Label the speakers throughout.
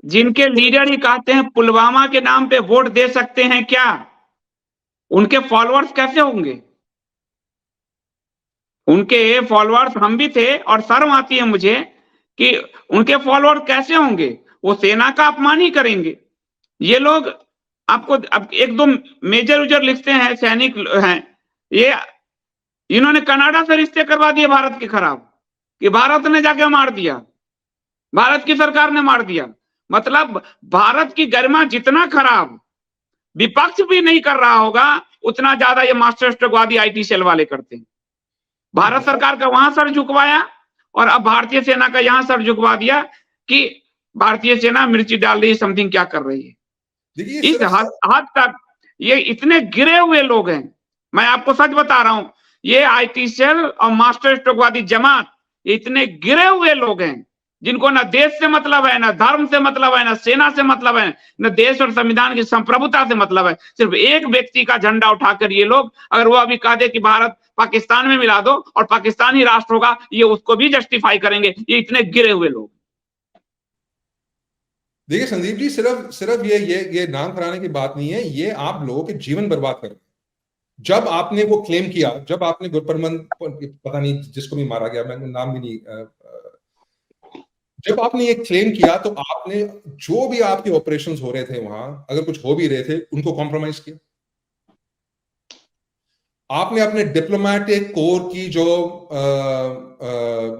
Speaker 1: जिनके लीडर ही कहते हैं पुलवामा के नाम पे वोट दे सकते हैं क्या, उनके फॉलोअर्स कैसे होंगे? उनके फॉलोअर्स हम भी थे और शर्म आती है मुझे कि उनके फॉलोअर्स कैसे होंगे? वो सेना का अपमान ही करेंगे। ये लोग आपको अब एक दो मेजर उजर लिखते हैं, सैनिक हैं, ये इन्होंने कनाडा से रिश्ते करवा दिए भारत के खराब, कि भारत ने जाके मार दिया, भारत की सरकार ने मार दिया। मतलब भारत की गरिमा जितना खराब विपक्ष भी नहीं कर रहा होगा, उतना ज्यादा ये मास्टर स्ट्रोकवादी आईटी सेल वाले करते हैं। भारत सरकार का वहां सर झुकवाया और अब भारतीय सेना का यहां सर झुकवा दिया कि भारतीय सेना मिर्ची डाल रही है, समथिंग क्या कर रही है। इस हद तक ये इतने गिरे हुए लोग हैं। मैं आपको सच बता रहा हूं, ये आईटी सेल और मास्टर स्ट्रोकवादी जमात ये इतने गिरे हुए लोग हैं जिनको न देश से मतलब है, न धर्म से मतलब है, न सेना से मतलब है, न देश और संविधान की संप्रभुता से मतलब है। सिर्फ एक व्यक्ति का झंडा उठाकर ये लोग, अगर वो अभी कह दे कि भारत पाकिस्तान में मिला दो और पाकिस्तान ही राष्ट्र होगा, ये उसको भी जस्टिफाई करेंगे। ये इतने गिरे हुए लोग।
Speaker 2: देखिए संदीप जी, सिर्फ ये नाम कराने की बात नहीं है, ये आप लोगों के जीवन बर्बाद कर रहे हैं। जब आपने वो क्लेम किया, जब आपने गुरपरमन, पता नहीं जिसको भी मारा गया, मैं नाम भी नहीं, जब आपने ये क्लेम किया तो आपने जो भी आपके ऑपरेशंस हो रहे थे वहां, अगर कुछ हो भी रहे थे, उनको कॉम्प्रोमाइज किया। आपने अपने डिप्लोमेटिक कोर की जो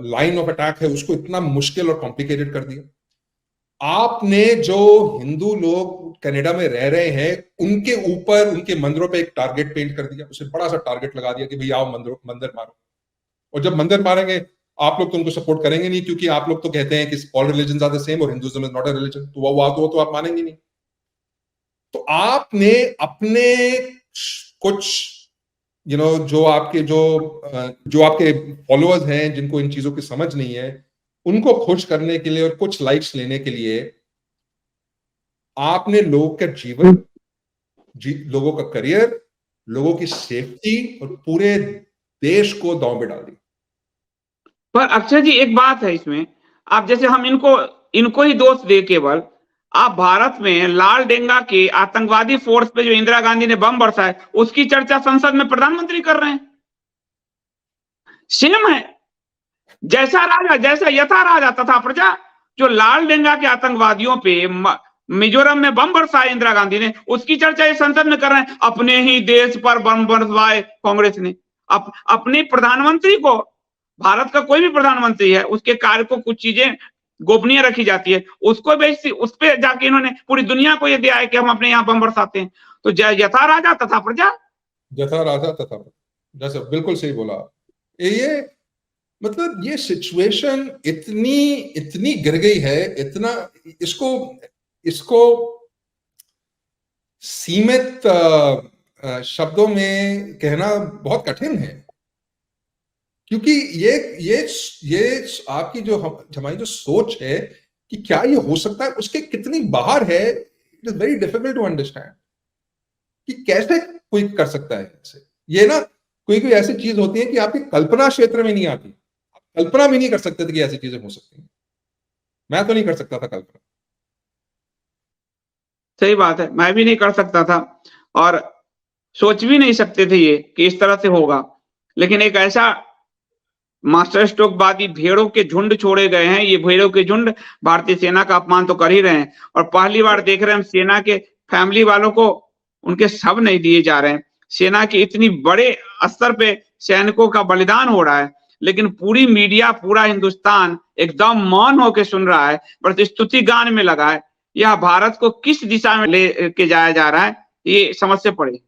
Speaker 2: लाइन ऑफ अटैक है उसको इतना मुश्किल और कॉम्प्लिकेटेड कर दिया। आपने जो हिंदू लोग कनाडा में रह रहे हैं उनके ऊपर, उनके मंदिरों पे एक टारगेट पेंट कर दिया, उसे बड़ा सा टारगेट लगा दिया कि भाई आओ मंदिर मारो। और जब मंदिर मारेंगे आप लोग तो उनको सपोर्ट करेंगे नहीं, क्योंकि आप लोग तो कहते हैं कि all religions are the same और Hinduism is not a religion, तो वो तो आप मानेंगे नहीं। तो आपने अपने कुछ जो आपके फॉलोअर्स हैं जिनको इन चीजों की समझ नहीं है, उनको खुश करने के लिए और कुछ लाइक्स लेने के लिए आपने लोगों का जीवन, लोगों का करियर, लोगों की सेफ्टी और पूरे देश को दांव में डाल दिया।
Speaker 1: पर अक्षय जी एक बात है इसमें, आप जैसे हम इनको ही दोष दे केवल, आप भारत में लाल डेंगा के आतंकवादी फोर्स पे जो इंदिरा गांधी ने बम बरसाए उसकी चर्चा संसद में प्रधानमंत्री कर रहे हैं। सेम है, जैसा यथा राजा तथा प्रजा। जो लाल डेंगा के आतंकवादियों पे मिजोरम में बम बरसाए इंदिरा गांधी ने, उसकी चर्चा ये संसद में कर रहे हैं। अपने ही देश पर बम बरसाए कांग्रेस ने। अपने प्रधानमंत्री को, भारत का कोई भी प्रधानमंत्री है उसके कार्य को कुछ चीजें गोपनीय रखी जाती है, उसको बेचती, उस पे जाके इन्होंने पूरी दुनिया को ये दिया है कि हम अपने यहाँ बम बरसाते हैं। तो यथा राजा तथा प्रजा, यथा राजा तथा प्रजा,
Speaker 2: जैसे बिल्कुल सही बोला। ये मतलब ये सिचुएशन इतनी गिर गई है, इतना इसको सीमित शब्दों में कहना बहुत कठिन है, क्योंकि ये आपकी जो हमारी जो सोच है कि क्या ये हो सकता है, उसके कितनी बाहर है। It is very difficult to understand कि कैसे कोई कर सकता है ऐसे। ये ना कोई ऐसी चीज होती है कि आपकी कल्पना क्षेत्र में नहीं आती, आप कल्पना भी नहीं कर सकते थे कि ऐसी चीजें हो सकती हैं। मैं तो नहीं कर सकता था कल्पना।
Speaker 1: सही बात है, मैं भी नहीं कर सकता था और सोच भी नहीं सकते थे ये कि इस तरह से होगा। लेकिन एक ऐसा मास्टर स्ट्रोकवादी भेड़ों के झुंड छोड़े गए हैं। ये भेड़ों के झुंड भारतीय सेना का अपमान तो कर ही रहे हैं, और पहली बार देख रहे हैं हम सेना के फैमिली वालों को उनके शव नहीं दिए जा रहे हैं। सेना के इतनी बड़े स्तर पे सैनिकों का बलिदान हो रहा है, लेकिन पूरी मीडिया, पूरा हिंदुस्तान एकदम मौन होकर सुन रहा है, बस स्तुति गान में लगा है। यह भारत को किस दिशा में ले के जाया जा रहा है, ये समझ से पड़े।